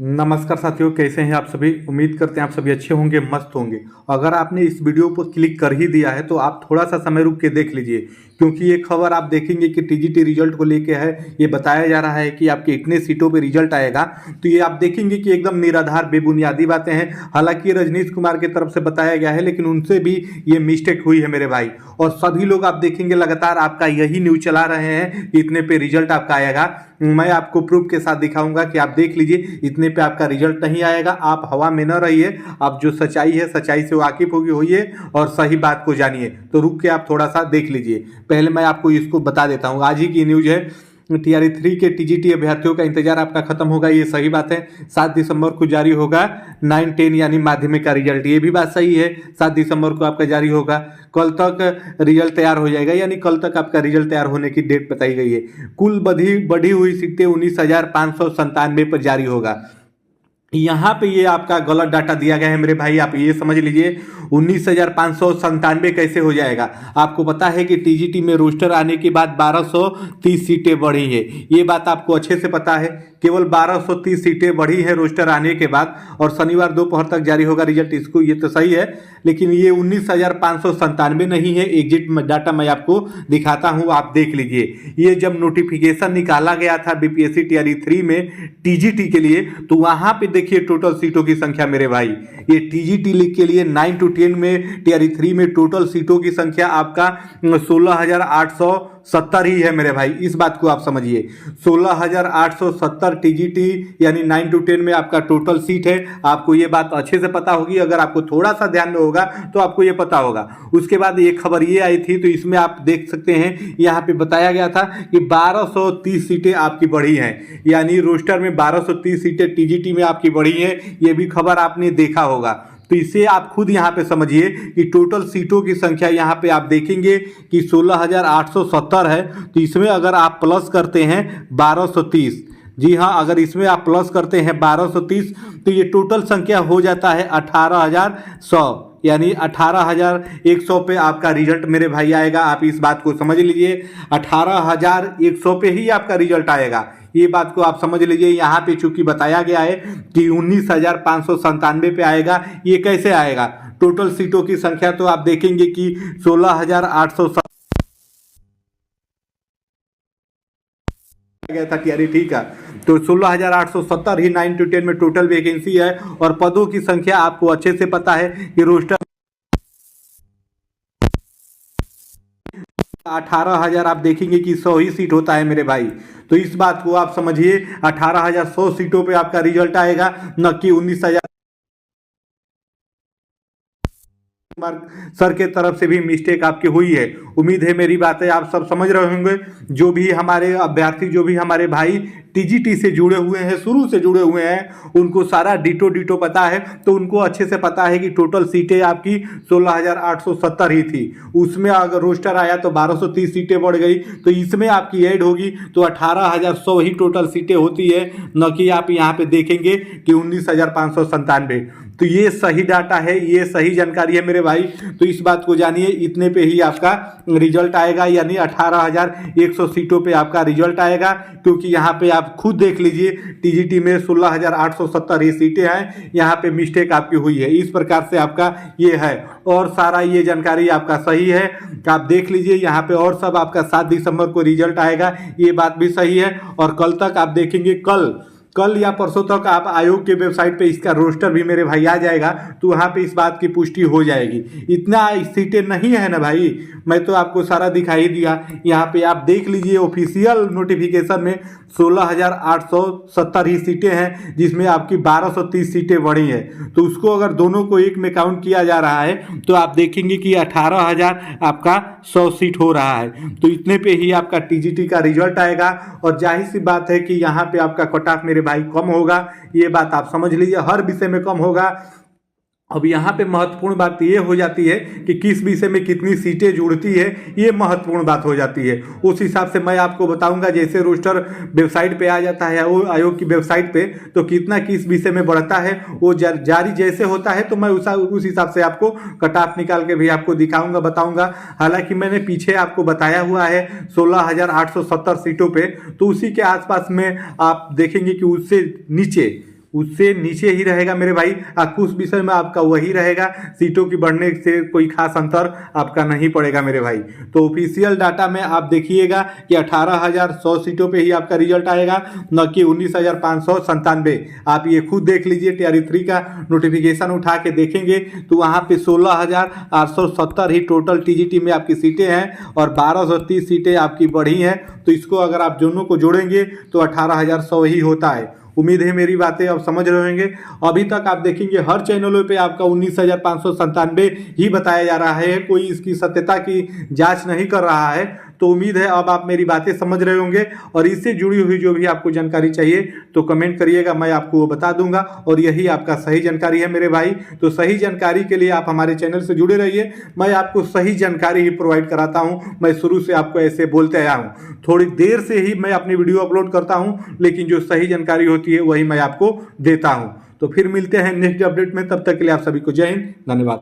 नमस्कार साथियों, कैसे हैं आप सभी। उम्मीद करते हैं आप सभी अच्छे होंगे, मस्त होंगे। अगर आपने इस वीडियो पर क्लिक कर ही दिया है तो आप थोड़ा सा समय रुक के देख लीजिए, क्योंकि ये खबर आप देखेंगे कि टीजीटी रिजल्ट को लेके है। ये बताया जा रहा है कि आपके इतने सीटों पे रिजल्ट आएगा, तो ये आप देखेंगे कि एकदम निराधार बेबुनियादी बातें हैं। हालांकि ये रजनीश कुमार की तरफ से बताया गया है, लेकिन उनसे भी ये मिस्टेक हुई है मेरे भाई। और सभी लोग आप देखेंगे लगातार आपका यही न्यूज चला रहे हैं कि इतने पे रिजल्ट आपका आएगा। मैं आपको प्रूफ के साथ दिखाऊंगा कि आप देख लीजिए, इतने पे आपका रिजल्ट नहीं आएगा। आप हवा में न रहिए, आप जो सच्चाई है सच्चाई से वाकिफ होइए और सही बात को जानिए। तो रुक के आप थोड़ा सा देख लीजिए। पहले मैं आपको इसको बता देता हूँ, आज ही की न्यूज है। टीआरई 3 के टीजीटी अभ्यर्थियों का इंतजार आपका खत्म होगा, ये सही बात है। 7 दिसंबर को जारी होगा 9-10 यानी माध्यमिक का रिजल्ट, ये भी बात सही है। 7 दिसंबर को आपका जारी होगा, कल तक रिजल्ट तैयार हो जाएगा, यानी कल तक आपका रिजल्ट तैयार होने की डेट बताई गई है। कुल बढ़ी हुई सीटें 19,597 पर जारी होगा। यहाँ पे ये आपका गलत डाटा दिया गया है मेरे भाई, आप ये समझ लीजिए 19,597 कैसे हो जाएगा। आपको पता है कि टीजीटी में रोस्टर आने के बाद 1230 सीटें बढ़ी है, ये बात आपको अच्छे से पता है। केवल 1230 सीटें बढ़ी है रोस्टर आने के बाद, और शनिवार दोपहर तक जारी होगा रिजल्ट। इसको ये तो सही है, लेकिन ये 19,597 नहीं है। एग्जिट डाटा मैं आपको दिखाता हूँ, आप देख लीजिए। ये जब नोटिफिकेशन निकाला गया था बीपीएससी टीआरई 3 में टीजीटी के लिए, तो वहां पे देखिए टोटल सीटों की संख्या मेरे भाई। ये टीजीटी के लिए 9 to 10 में टीआरई 3 में टोटल सीटों की संख्या आपका 16,870 ही है मेरे भाई। इस बात को आप समझिए, 16,870 टीजीटी यानी 9 to 10 में आपका टोटल सीट है। आपको ये बात अच्छे से पता होगी, अगर आपको थोड़ा सा ध्यान में होगा तो आपको ये पता होगा। उसके बाद एक खबर ये आई थी, तो इसमें आप देख सकते हैं यहाँ पे बताया गया था कि 1230 सीटें आपकी बढ़ी हैं, यानी रोस्टर में 1230 सीटें टीजीटी में आपकी बढ़ी हैं। ये भी खबर आपने देखा होगा, तो इसे आप खुद यहाँ पे समझिए कि टोटल सीटों की संख्या यहाँ पे आप देखेंगे कि 16,870 है। तो इसमें अगर आप प्लस करते हैं 1230, जी हाँ, अगर इसमें आप प्लस करते हैं 1230, तो ये टोटल संख्या हो जाता है 18,100, यानी 18,100 पे आपका रिजल्ट मेरे भाई आएगा। आप इस बात को समझ लीजिए, 18,100 पे ही आपका रिजल्ट आएगा। ये बात को आप समझ लीजिए। यहाँ पे चूंकि बताया गया है कि 19,597 पे आएगा, ये कैसे आएगा? टोटल सीटों की संख्या तो आप देखेंगे कि 16,870 गया था टीआरई, ठीक है। तो 16,870 ही 9 to 10 में टोटल वैकेंसी है, और पदों की संख्या आपको अच्छे से पता है कि रोस्टर 18,000 आप देखेंगे कि 100 ही सीट होता है मेरे भाई। तो इस बात को आप समझिए, 18,100 सीटों पे आपका रिजल्ट आएगा, न कि 19,000। सर के तरफ से भी मिस्टेक आपकी हुई है। उम्मीद है मेरी बातें आप सब समझ रहे होंगे। जो भी हमारे अभ्यर्थी, जो भी हमारे भाई टीजीटी से जुड़े हुए हैं, शुरू से जुड़े हुए हैं, उनको सारा डिटो पता है। तो उनको अच्छे से पता है कि टोटल सीटें आपकी 16,870 ही थी। उसमें अगर रोस्टर आया तो 1230 सीटें बढ़ गई, तो इसमें आपकी ऐड होगी तो 18,100 ही टोटल सीटें होती है, न कि आप यहाँ पे देखेंगे कि 19,597। तो ये सही डाटा है, ये सही जानकारी है मेरे भाई। तो इस बात को जानिए, इतने पे ही आपका रिजल्ट आएगा, यानी 18,100 सीटों पे आपका रिजल्ट आएगा। क्योंकि यहाँ पे आप खुद देख लीजिए, टीजीटी में 16,870 ही सीटें हैं, यहाँ पे मिस्टेक आपकी हुई है। इस प्रकार से आपका ये है, और सारा ये जानकारी आपका सही है। आप देख लीजिए यहाँ पे, और सब आपका 7 दिसंबर को रिजल्ट आएगा, ये बात भी सही है। और कल तक आप देखेंगे, कल या परसों तक आप आयोग के वेबसाइट पे इसका रोस्टर भी मेरे भाई आ जाएगा, तो वहाँ पे इस बात की पुष्टि हो जाएगी। इतना सीटें नहीं है ना भाई, मैं तो आपको सारा दिखाई दिया। यहाँ पे आप देख लीजिए, ऑफिशियल नोटिफिकेशन में 16,870 ही सीटें हैं, जिसमें आपकी 1230 सीटें बढ़ी हैं। तो उसको अगर दोनों को एक में काउंट किया जा रहा है, तो आप देखेंगे कि 18,000 आपका 100 सीट हो रहा है। तो इतने पे ही आपका टीजीटी का रिजल्ट आएगा, और जाहिर सी बात है कि यहाँ पे आपका कट ऑफ मेरे भाई कम होगा। ये बात आप समझ लीजिए, हर विषय में कम होगा। अब यहाँ पे महत्वपूर्ण बात ये हो जाती है कि किस विषय में कितनी सीटें जुड़ती है, ये महत्वपूर्ण बात हो जाती है। उस हिसाब से मैं आपको बताऊंगा, जैसे रोस्टर वेबसाइट पे आ जाता है, वो आयोग की वेबसाइट पे, तो कितना किस विषय में बढ़ता है वो जारी जैसे होता है, तो मैं उस हिसाब से आपको कट ऑफ निकाल के भी आपको दिखाऊंगा, बताऊंगा। हालांकि मैंने पीछे आपको बताया हुआ है 16,870 सीटों पे, तो उसी के आसपास में आप देखेंगे कि उससे नीचे उससे नीचे ही रहेगा मेरे भाई। कुछ विषय में आपका वही रहेगा, सीटों की बढ़ने से कोई खास अंतर आपका नहीं पड़ेगा मेरे भाई। तो ऑफिशियल डाटा में आप देखिएगा कि 18,100 सीटों पे ही आपका रिजल्ट आएगा, न कि 19,597। आप ये खुद देख लीजिए, टीआरई 3 का नोटिफिकेशन उठा के देखेंगे तो वहाँ पे 16,870 ही टोटल टीजीटी में आपकी सीटें हैं और 1,230 सीटें आपकी बढ़ी हैं। तो इसको अगर आप दोनों को जोड़ेंगे तो 18,100 ही होता है। उम्मीद है मेरी बातें आप समझ रहे होंगे। अभी तक आप देखेंगे हर चैनलों पे आपका 19,597 ही बताया जा रहा है, कोई इसकी सत्यता की जांच नहीं कर रहा है। तो उम्मीद है अब आप मेरी बातें समझ रहे होंगे और इससे जुड़ी हुई जो भी आपको जानकारी चाहिए तो कमेंट करिएगा, मैं आपको वो बता दूंगा और यही आपका सही जानकारी है मेरे भाई। तो सही जानकारी के लिए आप हमारे चैनल से जुड़े रहिए, मैं आपको सही जानकारी ही प्रोवाइड कराता हूँ। मैं शुरू से आपको ऐसे बोलते आया हूँ, थोड़ी देर से ही मैं अपनी वीडियो अपलोड करता हूँ, लेकिन जो सही जानकारी होती है वही मैं आपको देता हूँ। तो फिर मिलते हैं नेक्स्ट अपडेट में, तब तक के लिए आप सभी को जय हिंद, धन्यवाद।